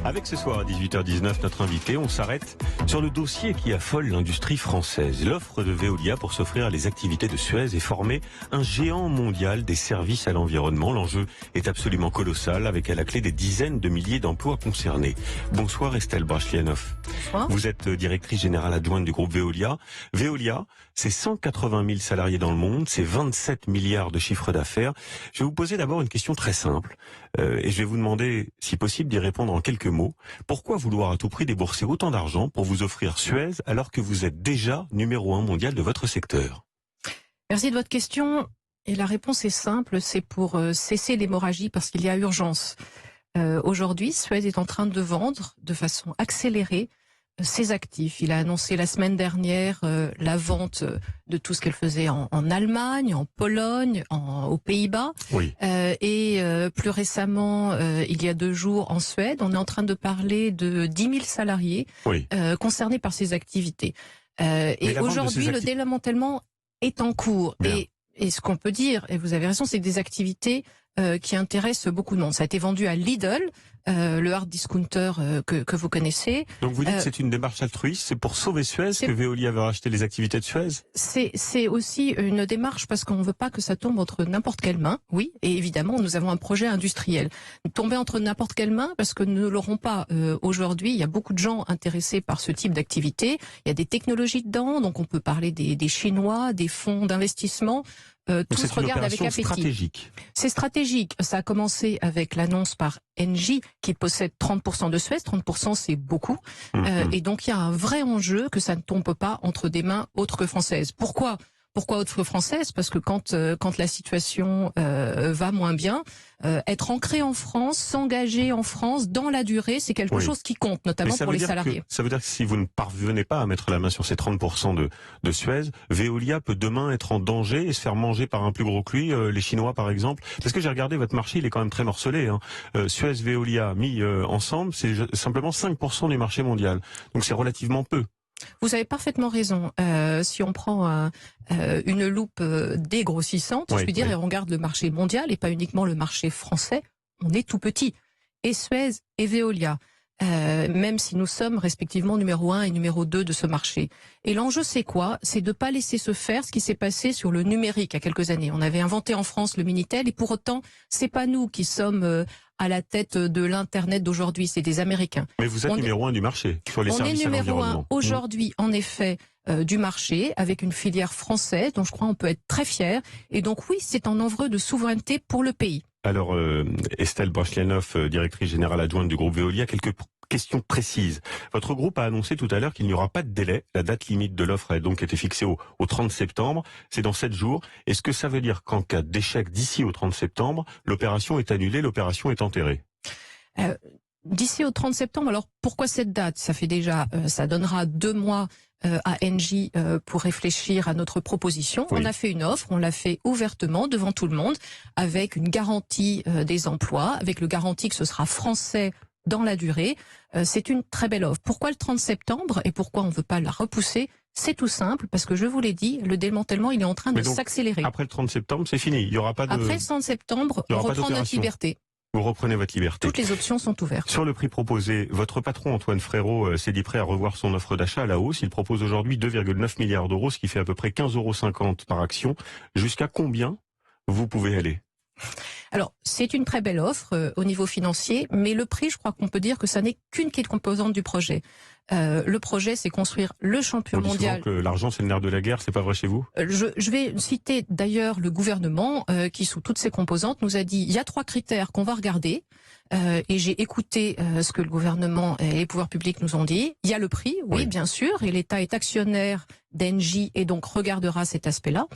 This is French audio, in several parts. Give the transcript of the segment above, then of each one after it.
Avec ce soir à 18h19, notre invité, on s'arrête sur le dossier qui affole l'industrie française. L'offre de Veolia pour s'offrir les activités de Suez et former un géant mondial des services à l'environnement. L'enjeu est absolument colossal, avec à la clé des dizaines de milliers d'emplois concernés. Bonsoir Estelle Brachlianoff. Bonsoir. Vous êtes directrice générale adjointe du groupe Veolia. Veolia, c'est 180 000 salariés dans le monde, c'est 27 milliards de chiffre d'affaires. Je vais vous poser d'abord une question très simple et je vais vous demander, si possible, d'y répondre en quelques mots. Pourquoi vouloir à tout prix débourser autant d'argent pour vous offrir Suez alors que vous êtes déjà numéro 1 mondial de votre secteur? Merci de votre question. Et la réponse est simple, c'est pour cesser l'hémorragie parce qu'il y a urgence. Aujourd'hui, Suez est en train de vendre de façon accélérée ses actifs. Il a annoncé la semaine dernière la vente de tout ce qu'elle faisait en Allemagne, en Pologne, aux Pays-Bas. Oui. Et plus récemment, il y a 2 jours, en Suède, on est en train de parler de 10 000 salariés Oui. concernés par ces activités. Et aujourd'hui, le démantèlement est en cours. Et ce qu'on peut dire, et vous avez raison, c'est des activités qui intéressent beaucoup de monde. Ça a été vendu à Lidl, le hard discounter que vous connaissez. Donc vous dites que c'est une démarche altruiste, c'est pour sauver Suez que Veolia veut racheter les activités de Suez? C'est aussi une démarche parce qu'on ne veut pas que ça tombe entre n'importe quelle main, oui, et évidemment nous avons un projet industriel. Tomber entre n'importe quelle main parce que nous ne l'aurons pas aujourd'hui, il y a beaucoup de gens intéressés par ce type d'activité, il y a des technologies dedans, donc on peut parler des Chinois, des fonds d'investissement. Tout se regarde avec appétit. Stratégique. C'est stratégique. Ça a commencé avec l'annonce par Engie qui possède 30% de Suez. 30% c'est beaucoup. Et donc il y a un vrai enjeu que ça ne tombe pas entre des mains autres que françaises. Pourquoi autres que françaises? Parce que quand la situation va moins bien, être ancré en France, s'engager en France dans la durée, c'est quelque chose qui compte, notamment pour les salariés. Ça veut dire que si vous ne parvenez pas à mettre la main sur ces 30% de Suez, Veolia peut demain être en danger et se faire manger par un plus gros que lui, les Chinois par exemple. Parce que j'ai regardé votre marché, il est quand même très morcelé. Hein. Suez, Veolia mis ensemble, c'est simplement 5% du marché mondial. Donc c'est relativement peu. Vous avez parfaitement raison. Si on prend une loupe dégrossissante, je puis dire, et on regarde le marché mondial et pas uniquement le marché français, on est tout petit. Et Suez et Veolia, même si nous sommes respectivement numéro 1 et numéro 2 de ce marché. Et l'enjeu, c'est quoi? C'est de ne pas laisser se faire ce qui s'est passé sur le numérique il y a quelques années. On avait inventé en France le Minitel et pour autant, c'est pas nous qui sommes à la tête de l'Internet d'aujourd'hui, c'est des Américains. Mais vous êtes numéro 1 du marché sur les services à l'environnement. On est numéro 1 aujourd'hui, en effet, du marché, avec une filière française, dont je crois on peut être très fier. Et donc oui, c'est un enjeu de souveraineté pour le pays. Alors, Estelle Brachlianoff, directrice générale adjointe du groupe Veolia, quelques questions précises. Votre groupe a annoncé tout à l'heure qu'il n'y aura pas de délai. La date limite de l'offre a donc été fixée au 30 septembre. C'est dans 7 jours. Est-ce que ça veut dire qu'en cas d'échec d'ici au 30 septembre, l'opération est annulée, l'opération est enterrée? D'ici au 30 septembre, alors pourquoi cette date? Ça fait déjà, ça donnera 2 mois à Engie pour réfléchir à notre proposition. Oui. On a fait une offre, on l'a fait ouvertement devant tout le monde, avec une garantie des emplois, avec le garantie que ce sera français dans la durée. C'est une très belle offre. Pourquoi le 30 septembre et pourquoi on ne veut pas la repousser? C'est tout simple, parce que je vous l'ai dit, le démantèlement il est en train de s'accélérer. Après le 30 septembre, c'est fini. Il y aura pas de... Après le 30 septembre, on reprend notre liberté. Vous reprenez votre liberté. Toutes les options sont ouvertes. Sur le prix proposé, votre patron Antoine Frérot s'est dit prêt à revoir son offre d'achat à la hausse. Il propose aujourd'hui 2,9 milliards d'euros, ce qui fait à peu près 15,50 € par action. Jusqu'à combien vous pouvez aller? Alors, c'est une très belle offre au niveau financier, mais le prix, je crois qu'on peut dire que ça n'est qu'une composante du projet. Le projet, c'est construire le champion mondial. Que l'argent, c'est le nerf de la guerre, c'est pas vrai chez vous? Je vais citer d'ailleurs le gouvernement qui, sous toutes ses composantes, nous a dit il y a 3 critères qu'on va regarder. Et j'ai écouté ce que le gouvernement et les pouvoirs publics nous ont dit. Il y a le prix, oui, bien sûr, et l'État est actionnaire d'Engie et donc regardera cet aspect-là.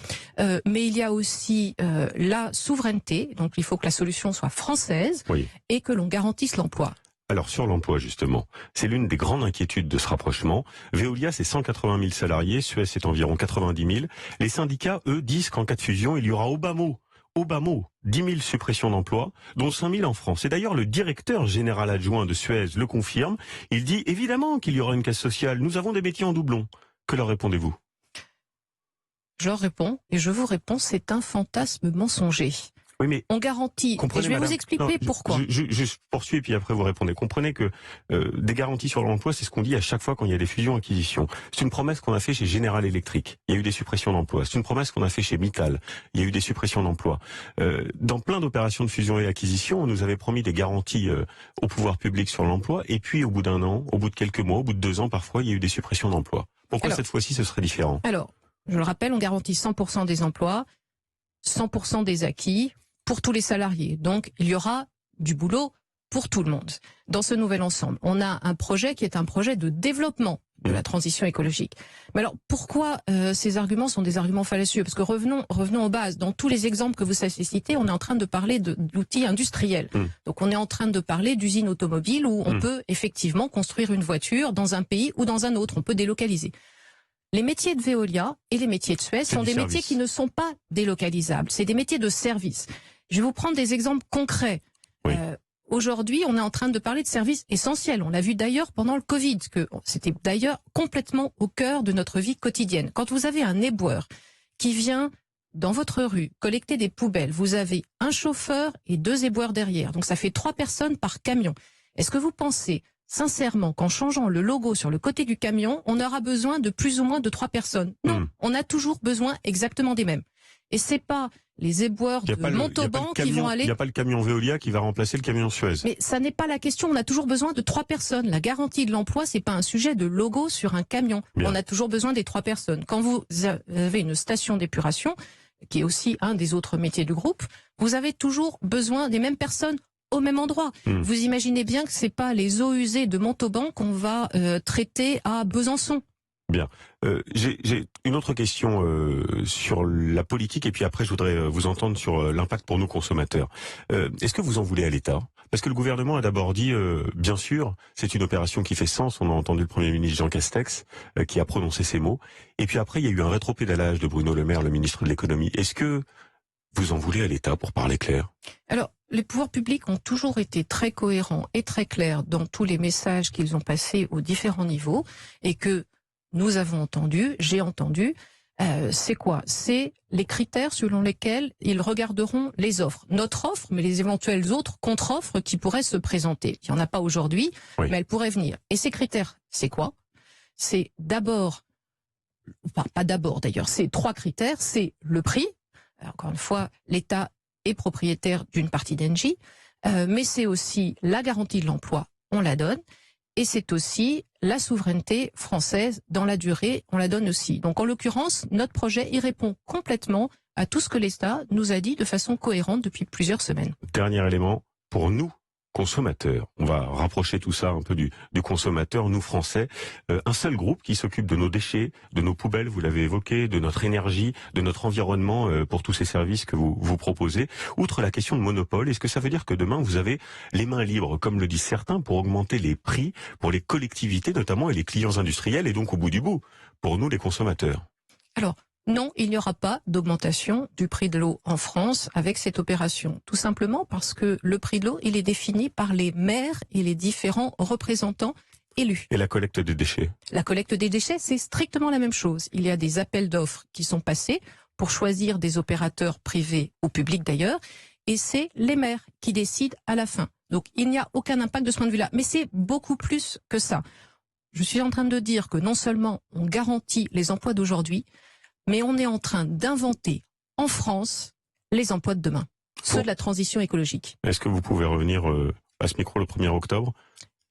Mais il y a aussi la souveraineté, donc il faut que la solution soit française et que l'on garantisse l'emploi. Alors sur l'emploi justement, c'est l'une des grandes inquiétudes de ce rapprochement. Veolia c'est 180 000 salariés, Suez c'est environ 90 000. Les syndicats, eux, disent qu'en cas de fusion, il y aura au bas mot 10 000 suppressions d'emplois, dont 5 000 en France. Et d'ailleurs, le directeur général adjoint de Suez le confirme. Il dit évidemment qu'il y aura une casse sociale. Nous avons des métiers en doublon. Que leur répondez-vous? Je leur réponds, et je vous réponds, c'est un fantasme mensonger. Oui, mais on garantit. Et je vais vous expliquer pourquoi. Je poursuis et puis après vous répondez. Comprenez que des garanties sur l'emploi, c'est ce qu'on dit à chaque fois quand il y a des fusions-acquisitions. C'est une promesse qu'on a fait chez General Electric. Il y a eu des suppressions d'emplois. C'est une promesse qu'on a fait chez Mittal. Il y a eu des suppressions d'emplois. Dans plein d'opérations de fusion et acquisition, on nous avait promis des garanties au pouvoir public sur l'emploi. Et puis au bout d'un an, au bout de quelques mois, au bout de 2 ans, parfois, il y a eu des suppressions d'emplois. Pourquoi cette fois-ci ce serait différent? Alors, je le rappelle, on garantit 100% des emplois, 100% des acquis pour tous les salariés. Donc, il y aura du boulot pour tout le monde. Dans ce nouvel ensemble, on a un projet qui est un projet de développement de la transition écologique. Mais alors, pourquoi ces arguments sont des arguments fallacieux? Parce que revenons aux bases. Dans tous les exemples que vous avez cités, on est en train de parler d'outils industriels. Donc, on est en train de parler d'usines automobiles où on peut effectivement construire une voiture dans un pays ou dans un autre. On peut délocaliser. Les métiers de Veolia et les métiers de Suez sont des métiers qui ne sont pas délocalisables. C'est des métiers de service. Je vais vous prendre des exemples concrets. Oui. Aujourd'hui, on est en train de parler de services essentiels. On l'a vu d'ailleurs pendant le Covid, que c'était d'ailleurs complètement au cœur de notre vie quotidienne. Quand vous avez un éboueur qui vient dans votre rue collecter des poubelles, vous avez un chauffeur et 2 éboueurs derrière. Donc ça fait 3 personnes par camion. Est-ce que vous pensez sincèrement qu'en changeant le logo sur le côté du camion, on aura besoin de plus ou moins de 3 personnes? Non, on a toujours besoin exactement des mêmes. Et c'est pas les éboueurs de Montauban qui vont aller... Il n'y a pas le camion Veolia qui va remplacer le camion Suez. Mais ça n'est pas la question, on a toujours besoin de 3 personnes. La garantie de l'emploi, c'est pas un sujet de logo sur un camion. Bien. On a toujours besoin des 3 personnes. Quand vous avez une station d'épuration, qui est aussi un des autres métiers du groupe, vous avez toujours besoin des mêmes personnes au même endroit. Vous imaginez bien que c'est pas les eaux usées de Montauban qu'on va traiter à Besançon. Bien. J'ai une autre question sur la politique et puis après je voudrais vous entendre sur l'impact pour nous consommateurs. Est-ce que vous en voulez à l'État? Parce que le gouvernement a d'abord dit, bien sûr, c'est une opération qui fait sens. On a entendu le Premier ministre Jean Castex qui a prononcé ces mots. Et puis après, il y a eu un rétropédalage de Bruno Le Maire, le ministre de l'économie. Est-ce que vous en voulez à l'État, pour parler clair? Alors, les pouvoirs publics ont toujours été très cohérents et très clairs dans tous les messages qu'ils ont passés aux différents niveaux et que nous avons entendu, j'ai entendu, c'est quoi? C'est les critères selon lesquels ils regarderont les offres. Notre offre, mais les éventuelles autres contre-offres qui pourraient se présenter. Il n'y en a pas aujourd'hui, mais elles pourraient venir. Et ces critères, c'est quoi? C'est d'abord, pas d'abord d'ailleurs, c'est 3 critères. C'est le prix. Alors, encore une fois, l'État est propriétaire d'une partie d'Engie, mais c'est aussi la garantie de l'emploi, on la donne. Et c'est aussi la souveraineté française dans la durée, on la donne aussi. Donc en l'occurrence, notre projet y répond complètement à tout ce que l'État nous a dit de façon cohérente depuis plusieurs semaines. Dernier élément, pour nous, consommateurs, on va rapprocher tout ça un peu du consommateur, nous Français, un seul groupe qui s'occupe de nos déchets, de nos poubelles, vous l'avez évoqué, de notre énergie, de notre environnement pour tous ces services que vous proposez. Outre la question de monopole, est-ce que ça veut dire que demain vous avez les mains libres, comme le disent certains, pour augmenter les prix pour les collectivités notamment et les clients industriels et donc au bout du bout, pour nous les consommateurs? Alors, non, il n'y aura pas d'augmentation du prix de l'eau en France avec cette opération. Tout simplement parce que le prix de l'eau, il est défini par les maires et les différents représentants élus. Et la collecte des déchets? La collecte des déchets, c'est strictement la même chose. Il y a des appels d'offres qui sont passés pour choisir des opérateurs privés ou publics d'ailleurs, et c'est les maires qui décident à la fin. Donc il n'y a aucun impact de ce point de vue-là. Mais c'est beaucoup plus que ça. Je suis en train de dire que non seulement on garantit les emplois d'aujourd'hui, mais on est en train d'inventer en France les emplois de demain, ceux de la transition écologique. Est-ce que vous pouvez revenir à ce micro le 1er octobre?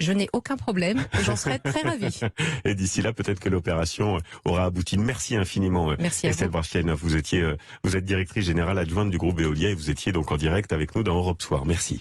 Je n'ai aucun problème, j'en serais très ravie. Et d'ici là, peut-être que l'opération aura abouti. Merci infiniment. Merci à Estelle Brachlianoff, vous êtes directrice générale adjointe du groupe Veolia et vous étiez donc en direct avec nous dans Europe Soir. Merci.